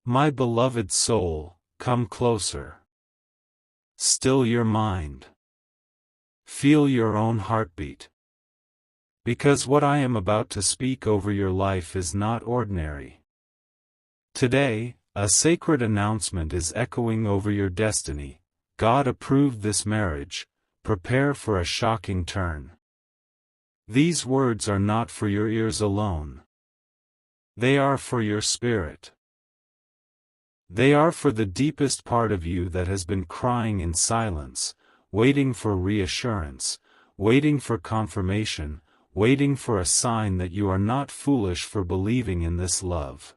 My beloved soul, come closer. Still your mind. Feel your own heartbeat. Because what I am about to speak over your life is not ordinary. Today, a sacred announcement is echoing over your destiny. God approved this marriage. Prepare for a shocking turn. These words are not for your ears alone. They are for your spirit. They are for the deepest part of you that has been crying in silence, waiting for reassurance, waiting for confirmation, waiting for a sign that you are not foolish for believing in this love.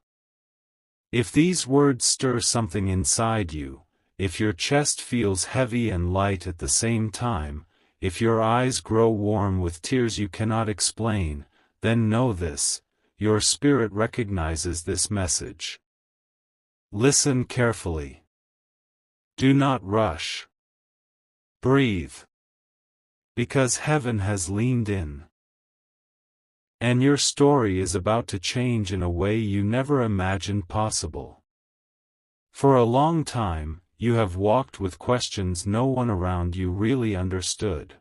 If these words stir something inside you, if your chest feels heavy and light at the same time, if your eyes grow warm with tears you cannot explain, then know this: your spirit recognizes this message. Listen carefully. Do not rush. Breathe. Because heaven has leaned in. And your story is about to change in a way you never imagined possible. For a long time, you have walked with questions no one around you really understood.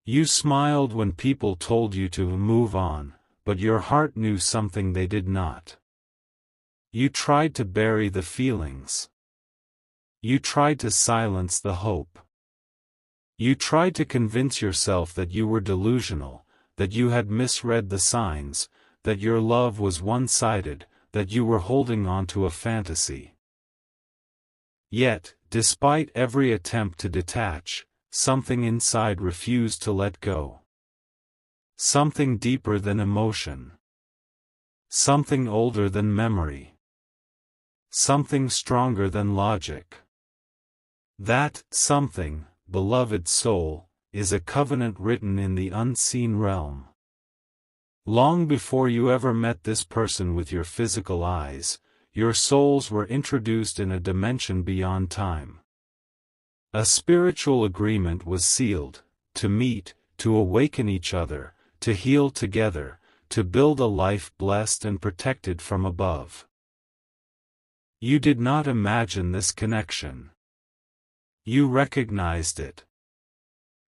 You smiled when people told you to move on, but your heart knew something they did not. You tried to bury the feelings. You tried to silence the hope. You tried to convince yourself that you were delusional, that you had misread the signs, that your love was one-sided, that you were holding on to a fantasy. Yet, despite every attempt to detach, something inside refused to let go. Something deeper than emotion. Something older than memory. Something stronger than logic. That something, beloved soul, is a covenant written in the unseen realm. Long before you ever met this person with your physical eyes, your souls were introduced in a dimension beyond time. A spiritual agreement was sealed, to meet, to awaken each other, to heal together, to build a life blessed and protected from above. You did not imagine this connection. You recognized it.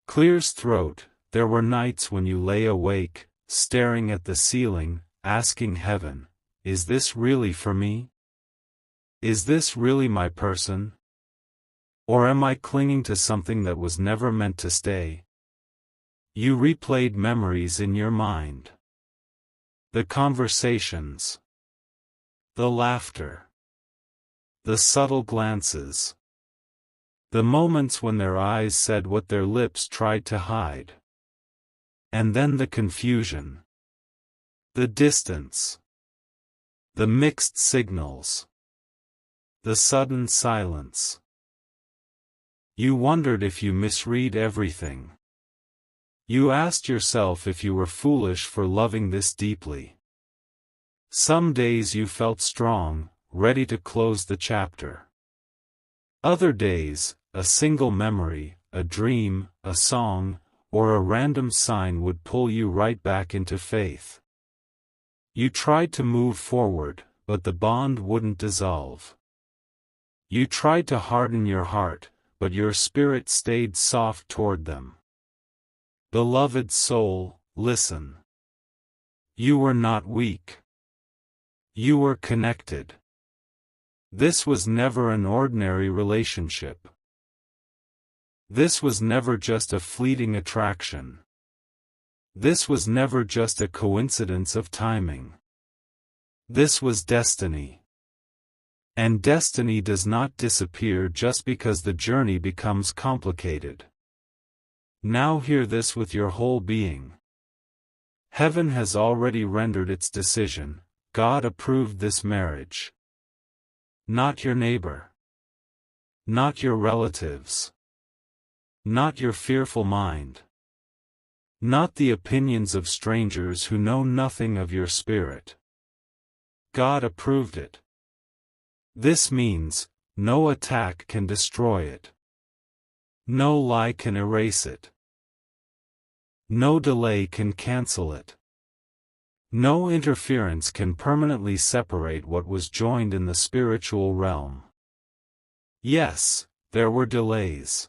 Clear's throat, there were nights when you lay awake, staring at the ceiling, asking heaven, is this really for me? Is this really my person? Or am I clinging to something that was never meant to stay? You replayed memories in your mind. The conversations. The laughter. The subtle glances. The moments when their eyes said what their lips tried to hide. And then the confusion. The distance. The mixed signals. The sudden silence. You wondered if you misread everything. You asked yourself if you were foolish for loving this deeply. Some days you felt strong, ready to close the chapter. Other days, a single memory, a dream, a song, or a random sign would pull you right back into faith. You tried to move forward, but the bond wouldn't dissolve. You tried to harden your heart, but your spirit stayed soft toward them. Beloved soul, listen. You were not weak. You were connected. This was never an ordinary relationship. This was never just a fleeting attraction. This was never just a coincidence of timing. This was destiny. And destiny does not disappear just because the journey becomes complicated. Now hear this with your whole being. Heaven has already rendered its decision. God approved this marriage. Not your neighbor. Not your relatives. Not your fearful mind. Not the opinions of strangers who know nothing of your spirit. God approved it. This means, no attack can destroy it. No lie can erase it. No delay can cancel it. No interference can permanently separate what was joined in the spiritual realm. Yes, there were delays.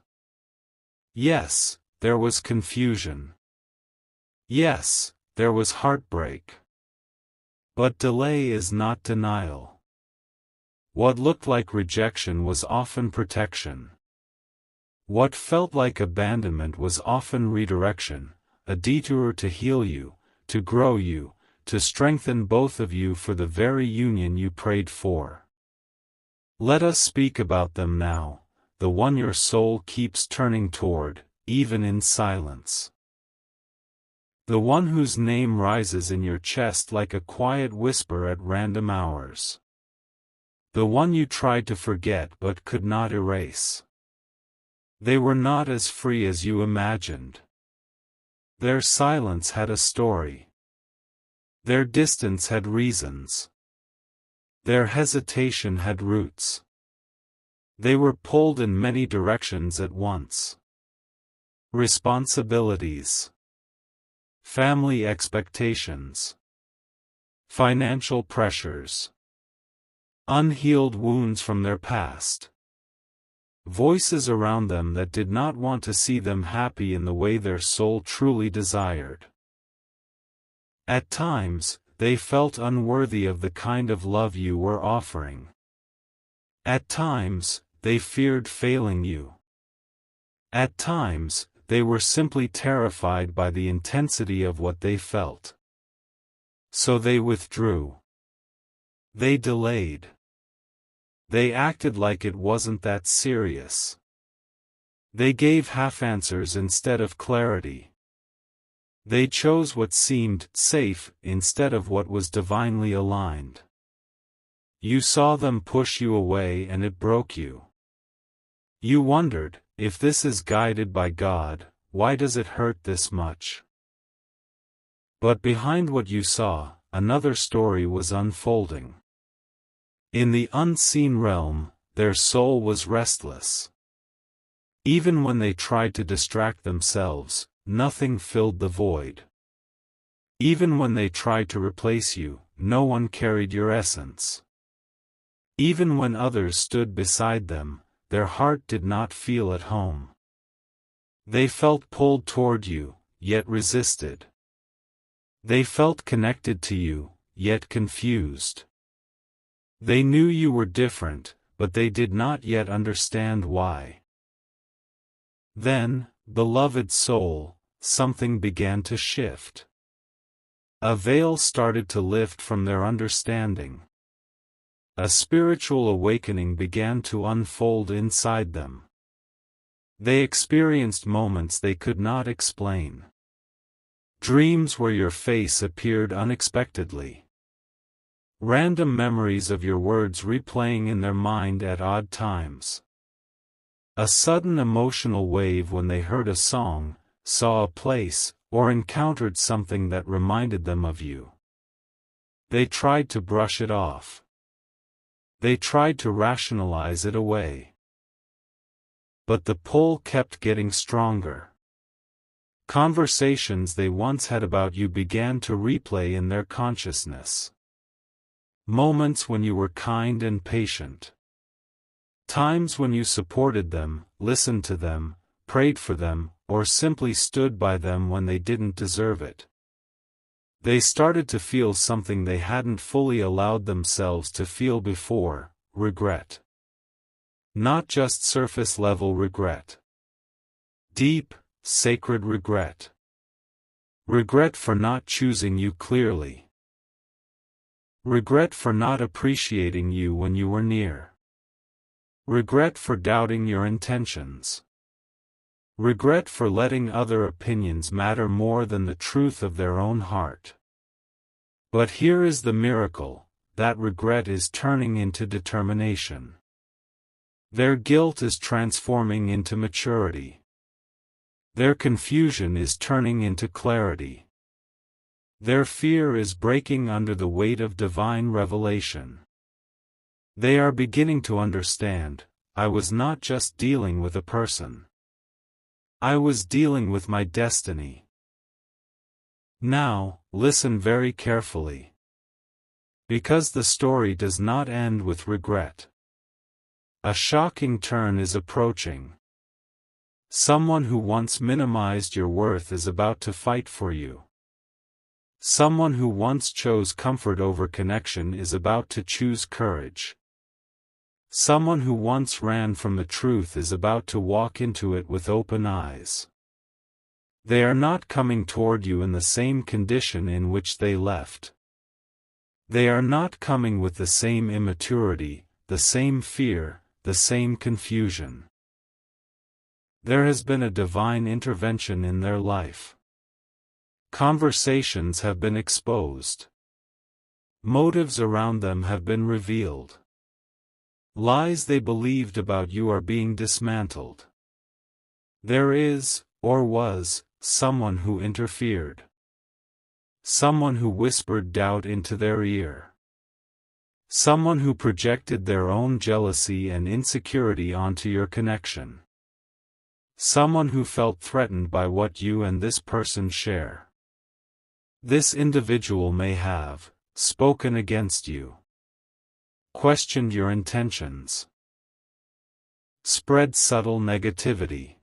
Yes, there was confusion. Yes, there was heartbreak. But delay is not denial. What looked like rejection was often protection. What felt like abandonment was often redirection, a detour to heal you, to grow you, to strengthen both of you for the very union you prayed for. Let us speak about them now, the one your soul keeps turning toward, even in silence. The one whose name rises in your chest like a quiet whisper at random hours. The one you tried to forget but could not erase. They were not as free as you imagined. Their silence had a story. Their distance had reasons. Their hesitation had roots. They were pulled in many directions at once. Responsibilities. Family expectations. Financial pressures. Unhealed wounds from their past. Voices around them that did not want to see them happy in the way their soul truly desired. At times, they felt unworthy of the kind of love you were offering. At times, they feared failing you. At times, they were simply terrified by the intensity of what they felt. So they withdrew. They delayed. They acted like it wasn't that serious. They gave half-answers instead of clarity. They chose what seemed safe instead of what was divinely aligned. You saw them push you away and it broke you. You wondered, if this is guided by God, why does it hurt this much? But behind what you saw, another story was unfolding. In the unseen realm, their soul was restless. Even when they tried to distract themselves, nothing filled the void. Even when they tried to replace you, no one carried your essence. Even when others stood beside them, their heart did not feel at home. They felt pulled toward you, yet resisted. They felt connected to you, yet confused. They knew you were different, but they did not yet understand why. Then, beloved soul, something began to shift. A veil started to lift from their understanding. A spiritual awakening began to unfold inside them. They experienced moments they could not explain. Dreams where your face appeared unexpectedly. Random memories of your words replaying in their mind at odd times. A sudden emotional wave when they heard a song, saw a place, or encountered something that reminded them of you. They tried to brush it off. They tried to rationalize it away. But the pull kept getting stronger. Conversations they once had about you began to replay in their consciousness. Moments when you were kind and patient. Times when you supported them, listened to them, prayed for them, or simply stood by them when they didn't deserve it. They started to feel something they hadn't fully allowed themselves to feel before: regret. Not just surface-level regret. Deep, sacred regret. Regret for not choosing you clearly. Regret for not appreciating you when you were near. Regret for doubting your intentions. Regret for letting other opinions matter more than the truth of their own heart. But here is the miracle: that regret is turning into determination. Their guilt is transforming into maturity. Their confusion is turning into clarity. Their fear is breaking under the weight of divine revelation. They are beginning to understand: I was not just dealing with a person. I was dealing with my destiny. Now, listen very carefully. Because the story does not end with regret. A shocking turn is approaching. Someone who once minimized your worth is about to fight for you. Someone who once chose comfort over connection is about to choose courage. Someone who once ran from the truth is about to walk into it with open eyes. They are not coming toward you in the same condition in which they left. They are not coming with the same immaturity, the same fear, the same confusion. There has been a divine intervention in their life. Conversations have been exposed. Motives around them have been revealed. Lies they believed about you are being dismantled. There is, or was, someone who interfered. Someone who whispered doubt into their ear. Someone who projected their own jealousy and insecurity onto your connection. Someone who felt threatened by what you and this person share. This individual may have spoken against you. Questioned your intentions. Spread subtle negativity.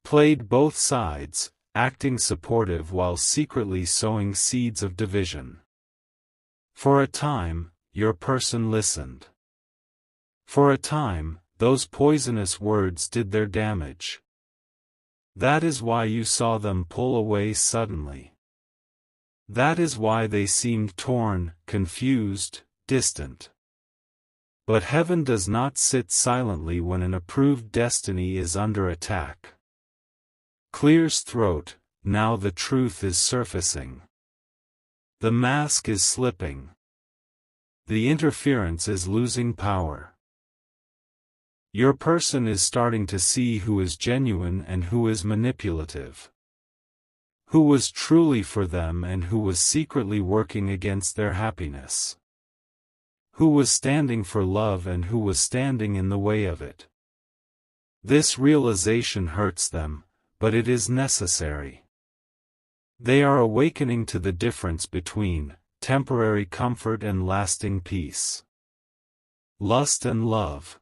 Played both sides, acting supportive while secretly sowing seeds of division. For a time, your person listened. For a time, those poisonous words did their damage. That is why you saw them pull away suddenly. That is why they seemed torn, confused, distant. But heaven does not sit silently when an approved destiny is under attack. Clears throat, now the truth is surfacing. The mask is slipping. The interference is losing power. Your person is starting to see who is genuine and who is manipulative. Who was truly for them and who was secretly working against their happiness. Who was standing for love and who was standing in the way of it. This realization hurts them, but it is necessary. They are awakening to the difference between temporary comfort and lasting peace. Lust and love.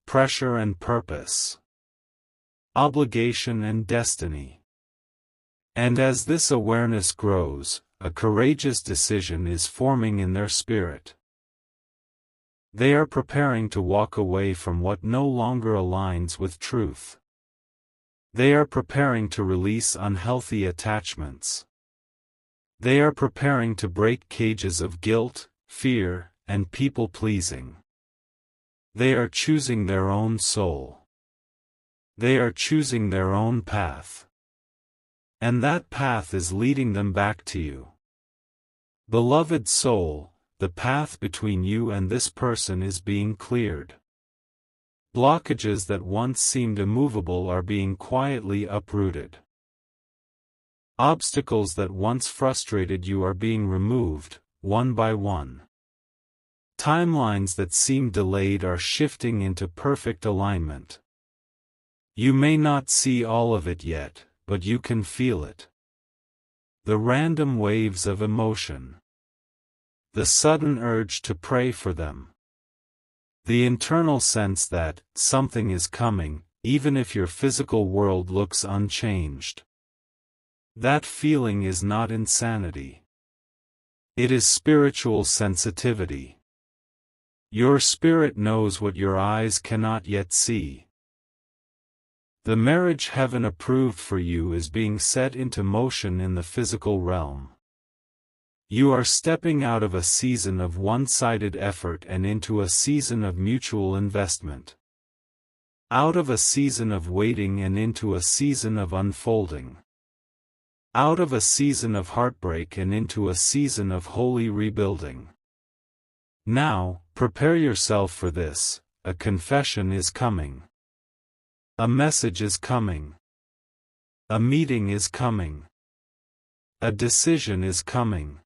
Pressure and purpose. Obligation and destiny. And as this awareness grows, a courageous decision is forming in their spirit. They are preparing to walk away from what no longer aligns with truth. They are preparing to release unhealthy attachments. They are preparing to break cages of guilt, fear, and people-pleasing. They are choosing their own soul. They are choosing their own path. And that path is leading them back to you. Beloved soul, the path between you and this person is being cleared. Blockages that once seemed immovable are being quietly uprooted. Obstacles that once frustrated you are being removed, one by one. Timelines that seemed delayed are shifting into perfect alignment. You may not see all of it yet, but you can feel it. The random waves of emotion. The sudden urge to pray for them. The internal sense that something is coming, even if your physical world looks unchanged. That feeling is not insanity. It is spiritual sensitivity. Your spirit knows what your eyes cannot yet see. The marriage heaven approved for you is being set into motion in the physical realm. You are stepping out of a season of one-sided effort and into a season of mutual investment. Out of a season of waiting and into a season of unfolding. Out of a season of heartbreak and into a season of holy rebuilding. Now, prepare yourself for this. A confession is coming. A message is coming. A meeting is coming. A decision is coming.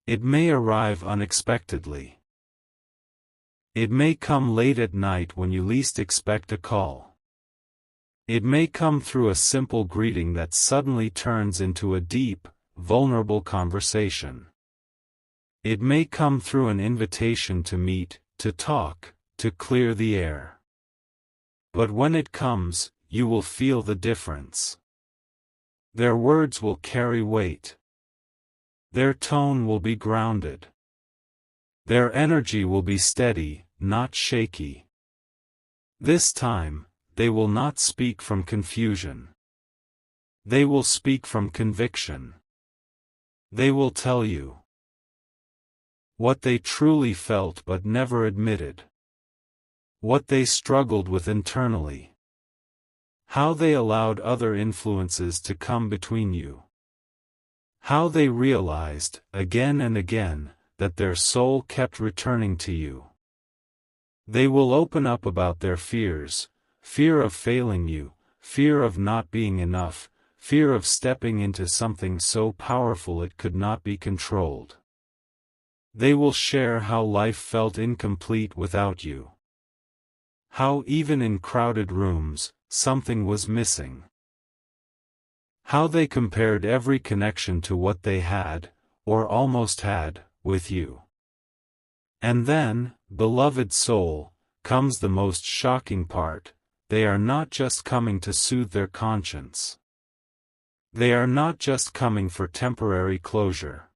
It may arrive unexpectedly. It may come late at night when you least expect a call. It may come through a simple greeting that suddenly turns into a deep, vulnerable conversation. It may come through an invitation to meet, to talk, to clear the air. But when it comes, you will feel the difference. Their words will carry weight. Their tone will be grounded. Their energy will be steady, not shaky. This time, they will not speak from confusion. They will speak from conviction. They will tell you what they truly felt but never admitted. What they struggled with internally. How they allowed other influences to come between you. How they realized, again and again, that their soul kept returning to you. They will open up about their fears, fear of failing you, fear of not being enough, fear of stepping into something so powerful it could not be controlled. They will share how life felt incomplete without you. How even in crowded rooms, something was missing. How they compared every connection to what they had, or almost had, with you. And then, beloved soul, comes the most shocking part. They are not just coming to soothe their conscience. They are not just coming for temporary closure.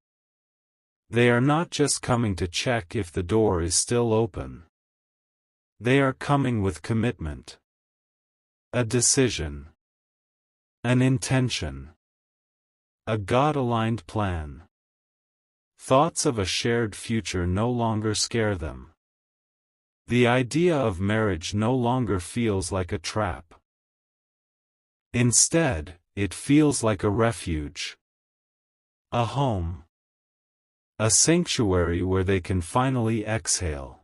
They are not just coming to check if the door is still open. They are coming with commitment. A decision. An intention. A God-aligned plan. Thoughts of a shared future no longer scare them. The idea of marriage no longer feels like a trap. Instead, it feels like a refuge. A home. A sanctuary where they can finally exhale.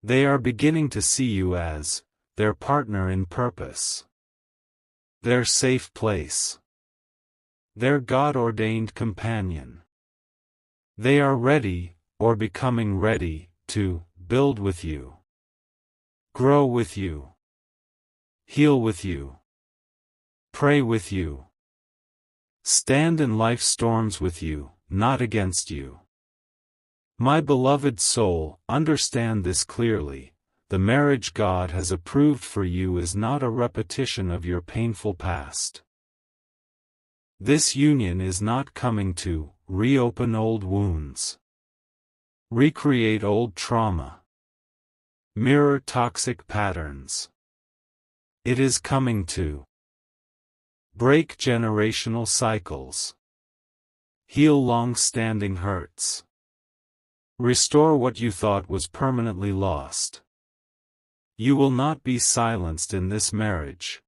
They are beginning to see you as their partner in purpose. Their safe place. Their God-ordained companion. They are ready, or becoming ready, to build with you. Grow with you. Heal with you. Pray with you. Stand in life's storms with you, not against you. My beloved soul, understand this clearly. The marriage God has approved for you is not a repetition of your painful past. This union is not coming to reopen old wounds, recreate old trauma, mirror toxic patterns. It is coming to break generational cycles, heal long-standing hurts, restore what you thought was permanently lost. You will not be silenced in this marriage.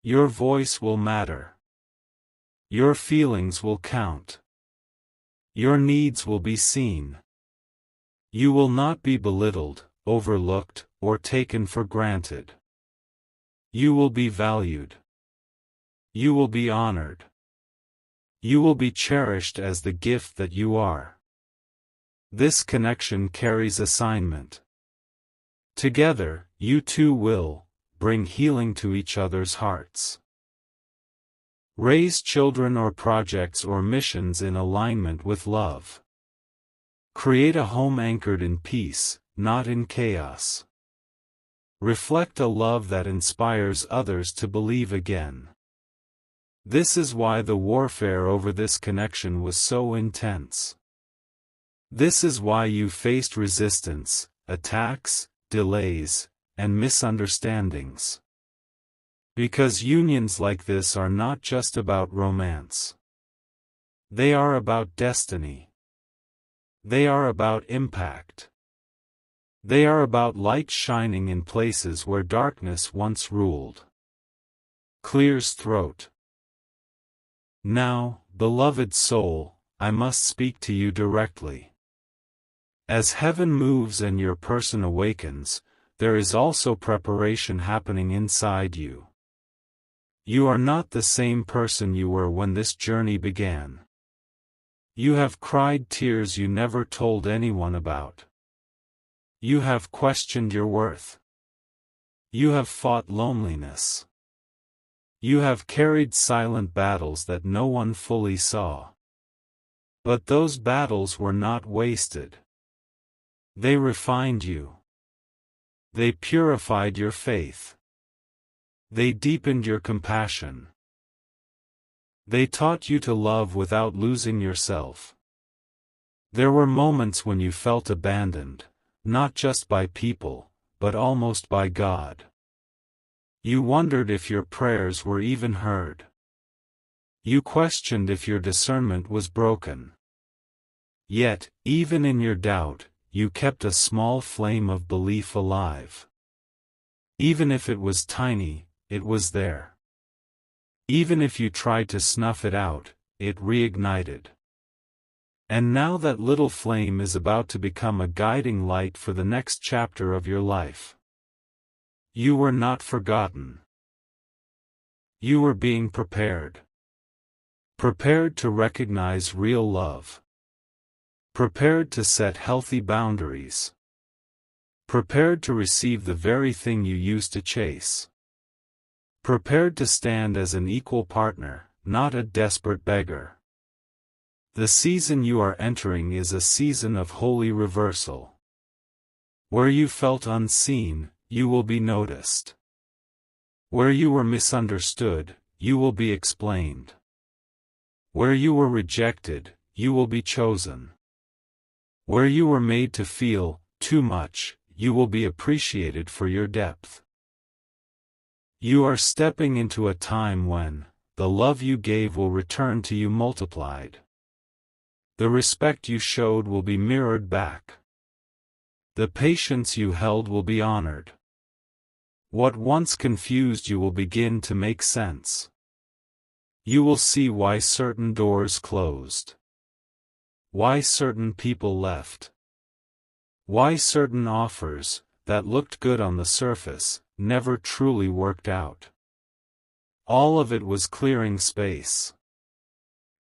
Your voice will matter. Your feelings will count. Your needs will be seen. You will not be belittled, overlooked, or taken for granted. You will be valued. You will be honored. You will be cherished as the gift that you are. This connection carries assignment. Together, you two will bring healing to each other's hearts. Raise children or projects or missions in alignment with love. Create a home anchored in peace, not in chaos. Reflect a love that inspires others to believe again. This is why the warfare over this connection was so intense. This is why you faced resistance, attacks, delays, and misunderstandings. Because unions like this are not just about romance. They are about destiny. They are about impact. They are about light shining in places where darkness once ruled. Clears throat. Now, beloved soul, I must speak to you directly. As heaven moves and your person awakens, there is also preparation happening inside you. You are not the same person you were when this journey began. You have cried tears you never told anyone about. You have questioned your worth. You have fought loneliness. You have carried silent battles that no one fully saw. But those battles were not wasted. They refined you. They purified your faith. They deepened your compassion. They taught you to love without losing yourself. There were moments when you felt abandoned, not just by people, but almost by God. You wondered if your prayers were even heard. You questioned if your discernment was broken. Yet, even in your doubt, you kept a small flame of belief alive. Even if it was tiny, it was there. Even if you tried to snuff it out, it reignited. And now that little flame is about to become a guiding light for the next chapter of your life. You were not forgotten. You were being prepared. Prepared to recognize real love. Prepared to set healthy boundaries. Prepared to receive the very thing you used to chase. Prepared to stand as an equal partner, not a desperate beggar. The season you are entering is a season of holy reversal. Where you felt unseen, you will be noticed. Where you were misunderstood, you will be explained. Where you were rejected, you will be chosen. Where you were made to feel too much, you will be appreciated for your depth. You are stepping into a time when the love you gave will return to you multiplied. The respect you showed will be mirrored back. The patience you held will be honored. What once confused you will begin to make sense. You will see why certain doors closed. Why certain people left. Why certain offers, that looked good on the surface, never truly worked out. All of it was clearing space.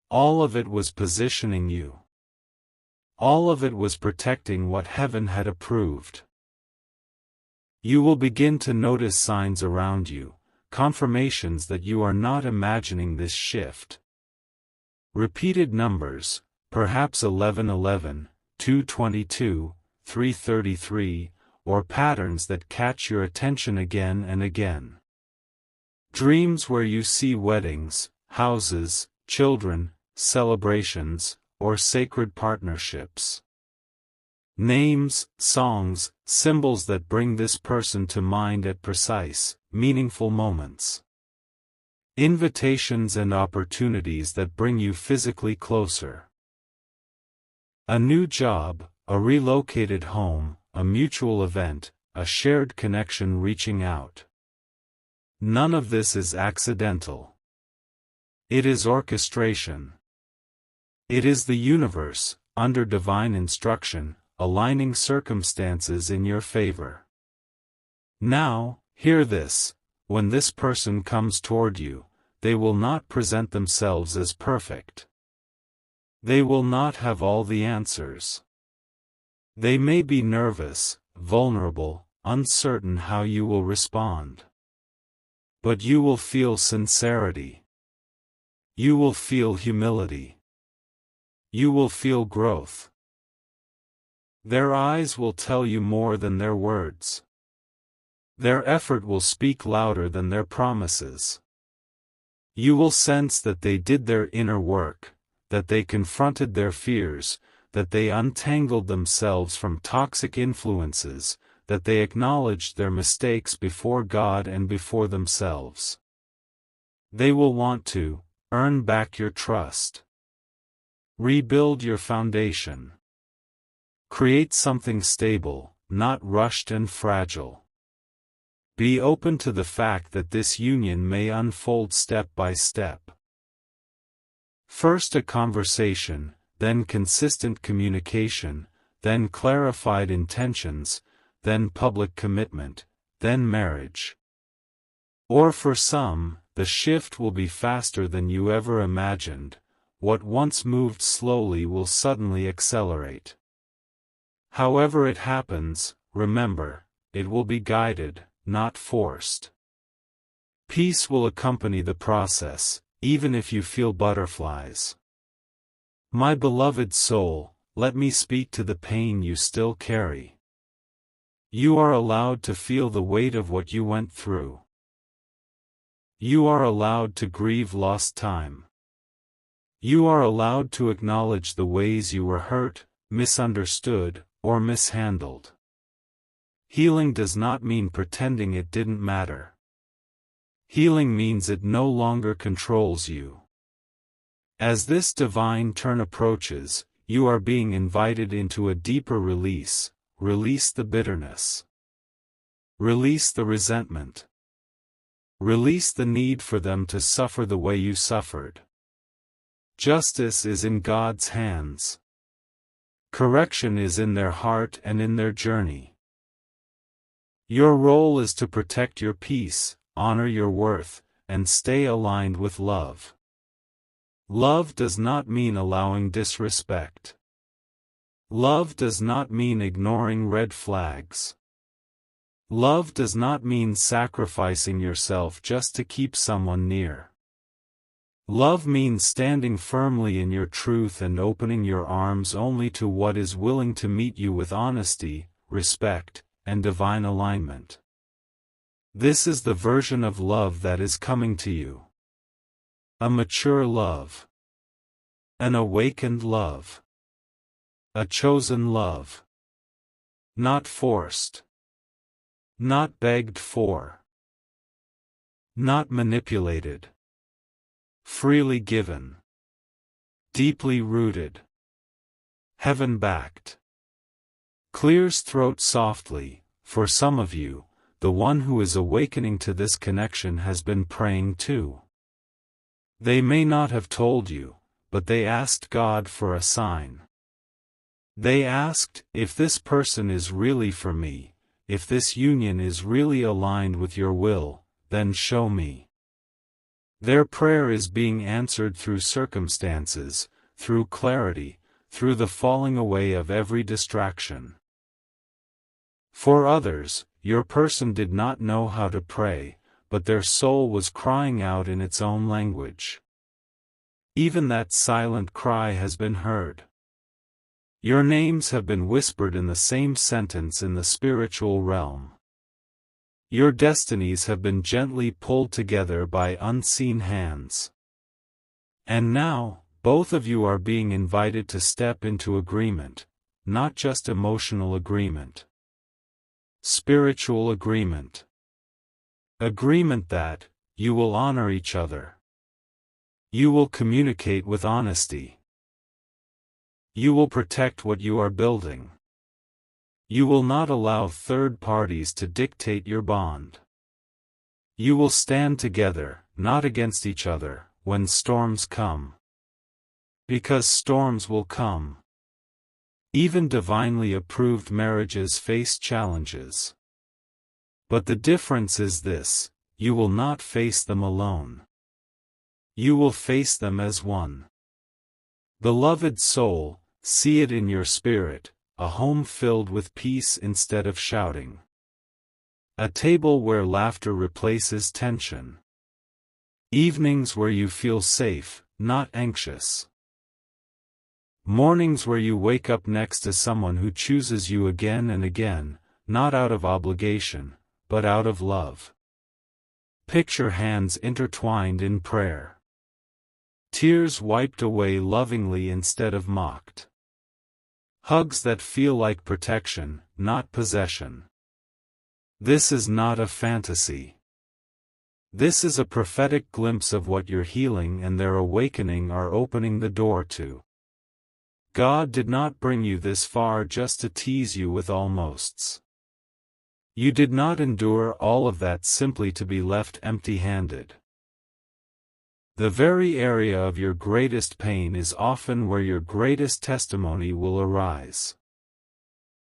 All of it was positioning you. All of it was protecting what heaven had approved. You will begin to notice signs around you, confirmations that you are not imagining this shift. Repeated numbers, perhaps 1111, 222, 333, or patterns that catch your attention again and again. Dreams where you see weddings, houses, children, celebrations, or sacred partnerships. Names, songs, symbols that bring this person to mind at precise, meaningful moments. Invitations and opportunities that bring you physically closer. A new job, a relocated home, a mutual event, a shared connection reaching out. None of this is accidental. It is orchestration. It is the universe, under divine instruction, aligning circumstances in your favor. Now, hear this: when this person comes toward you, they will not present themselves as perfect. They will not have all the answers. They may be nervous, vulnerable, uncertain how you will respond. But you will feel sincerity. You will feel humility. You will feel growth. Their eyes will tell you more than their words. Their effort will speak louder than their promises. You will sense that they did their inner work, that they confronted their fears, that they untangled themselves from toxic influences, that they acknowledged their mistakes before God and before themselves. They will want to earn back your trust. Rebuild your foundation. Create something stable, not rushed and fragile. Be open to the fact that this union may unfold step by step. First a conversation, then consistent communication, then clarified intentions, then public commitment, then marriage. Or for some, the shift will be faster than you ever imagined. What once moved slowly will suddenly accelerate. However it happens, remember, it will be guided, not forced. Peace will accompany the process, even if you feel butterflies. My beloved soul, let me speak to the pain you still carry. You are allowed to feel the weight of what you went through. You are allowed to grieve lost time. You are allowed to acknowledge the ways you were hurt, misunderstood, or mishandled. Healing does not mean pretending it didn't matter. Healing means it no longer controls you. As this divine turn approaches, you are being invited into a deeper release. Release the bitterness. Release the resentment. Release the need for them to suffer the way you suffered. Justice is in God's hands. Correction is in their heart and in their journey. Your role is to protect your peace, honor your worth, and stay aligned with love. Love does not mean allowing disrespect. Love does not mean ignoring red flags. Love does not mean sacrificing yourself just to keep someone near. Love means standing firmly in your truth and opening your arms only to what is willing to meet you with honesty, respect, and divine alignment. This is the version of love that is coming to you. A mature love. An awakened love. A chosen love. Not forced. Not begged for. Not manipulated. Freely given. Deeply rooted. Heaven-backed. Clears throat softly. For some of you, the one who is awakening to this connection has been praying too. They may not have told you, but they asked God for a sign. They asked, if this person is really for me, if this union is really aligned with your will, then show me. Their prayer is being answered through circumstances, through clarity, through the falling away of every distraction. For others, your person did not know how to pray, but their soul was crying out in its own language. Even that silent cry has been heard. Your names have been whispered in the same sentence in the spiritual realm. Your destinies have been gently pulled together by unseen hands. And now, both of you are being invited to step into agreement, not just emotional agreement. Spiritual agreement. Agreement that, you will honor each other. You will communicate with honesty. You will protect what you are building. You will not allow third parties to dictate your bond. You will stand together, not against each other, when storms come. Because storms will come. Even divinely approved marriages face challenges. But the difference is this: you will not face them alone. You will face them as one. Beloved soul, see it in your spirit, a home filled with peace instead of shouting. A table where laughter replaces tension. Evenings where you feel safe, not anxious. Mornings where you wake up next to someone who chooses you again and again, not out of obligation, but out of love. Picture hands intertwined in prayer. Tears wiped away lovingly instead of mocked. Hugs that feel like protection, not possession. This is not a fantasy. This is a prophetic glimpse of what your healing and their awakening are opening the door to. God did not bring you this far just to tease you with almosts. You did not endure all of that simply to be left empty-handed. The very area of your greatest pain is often where your greatest testimony will arise.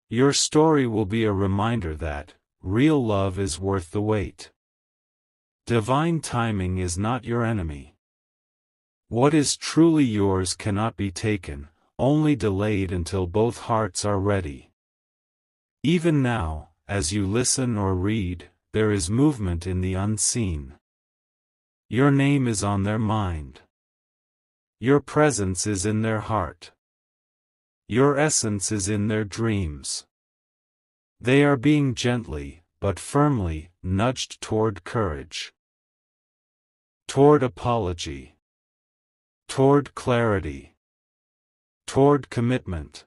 Your story will be a reminder that real love is worth the wait. Divine timing is not your enemy. What is truly yours cannot be taken, only delayed until both hearts are ready. Even now, as you listen or read, there is movement in the unseen. Your name is on their mind. Your presence is in their heart. Your essence is in their dreams. They are being gently, but firmly, nudged toward courage, toward apology, toward clarity, toward commitment.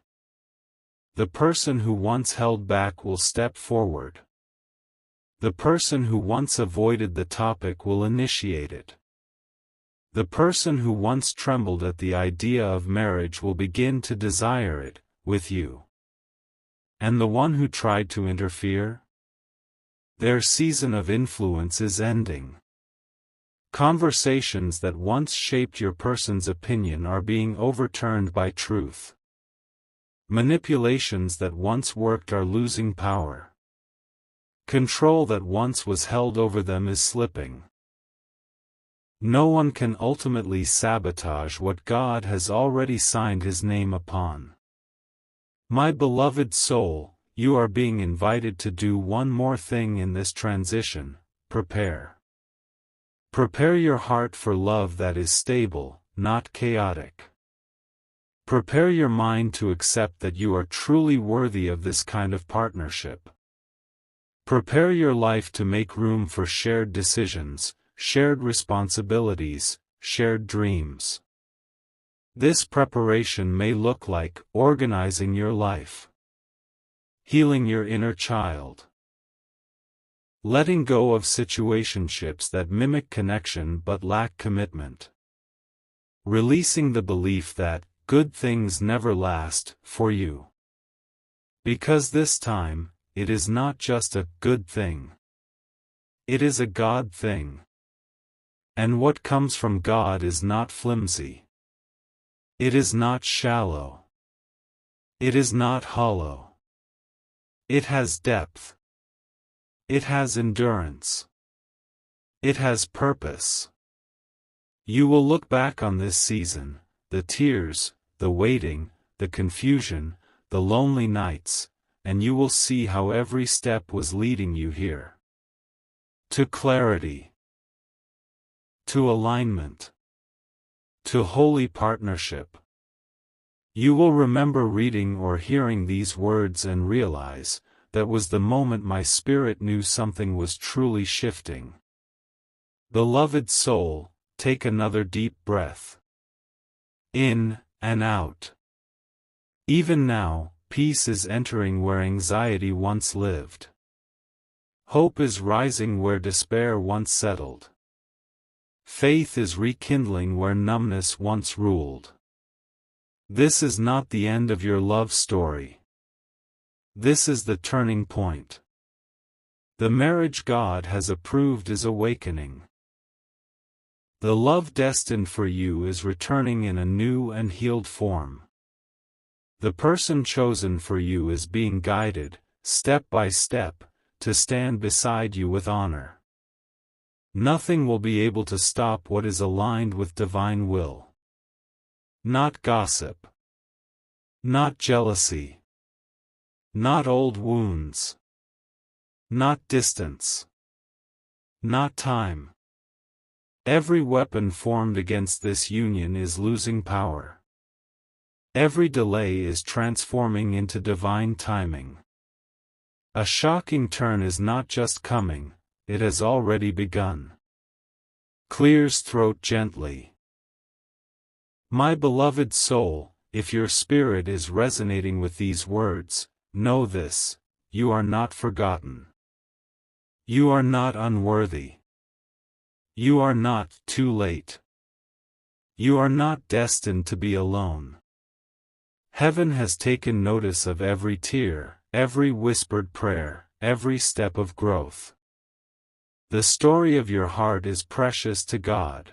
The person who once held back will step forward. The person who once avoided the topic will initiate it. The person who once trembled at the idea of marriage will begin to desire it, with you. And the one who tried to interfere? Their season of influence is ending. Conversations that once shaped your person's opinion are being overturned by truth. Manipulations that once worked are losing power. Control that once was held over them is slipping. No one can ultimately sabotage what God has already signed His name upon. My beloved soul, you are being invited to do one more thing in this transition: prepare. Prepare your heart for love that is stable, not chaotic. Prepare your mind to accept that you are truly worthy of this kind of partnership. Prepare your life to make room for shared decisions, shared responsibilities, shared dreams. This preparation may look like organizing your life, healing your inner child, letting go of situationships that mimic connection but lack commitment, releasing the belief that good things never last for you. Because this time, it is not just a good thing. It is a God thing. And what comes from God is not flimsy. It is not shallow. It is not hollow. It has depth. It has endurance. It has purpose. You will look back on this season, the tears, the waiting, the confusion, the lonely nights, and you will see how every step was leading you here. To clarity. To alignment. To holy partnership. You will remember reading or hearing these words and realize, that was the moment my spirit knew something was truly shifting. Beloved soul, take another deep breath. In and out. Even now, peace is entering where anxiety once lived. Hope is rising where despair once settled. Faith is rekindling where numbness once ruled. This is not the end of your love story. This is the turning point. The marriage God has approved is awakening. The love destined for you is returning in a new and healed form. The person chosen for you is being guided, step by step, to stand beside you with honor. Nothing will be able to stop what is aligned with divine will. Not gossip. Not jealousy. Not old wounds. Not distance. Not time. Every weapon formed against this union is losing power. Every delay is transforming into divine timing. A shocking turn is not just coming, it has already begun. Clears throat gently. My beloved soul, if your spirit is resonating with these words, know this: you are not forgotten. You are not unworthy. You are not too late. You are not destined to be alone. Heaven has taken notice of every tear, every whispered prayer, every step of growth. The story of your heart is precious to God.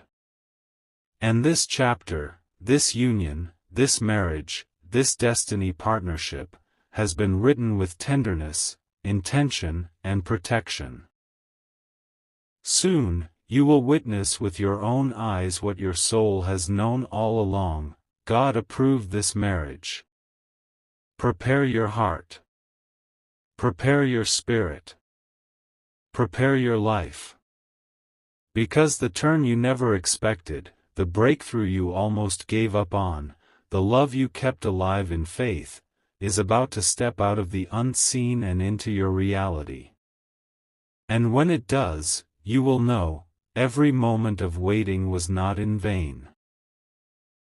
And this chapter, this union, this marriage, this destiny partnership, has been written with tenderness, intention, and protection. Soon, you will witness with your own eyes what your soul has known all along: God approved this marriage. Prepare your heart. Prepare your spirit. Prepare your life. Because the turn you never expected, the breakthrough you almost gave up on, the love you kept alive in faith, is about to step out of the unseen and into your reality. And when it does, you will know, every moment of waiting was not in vain.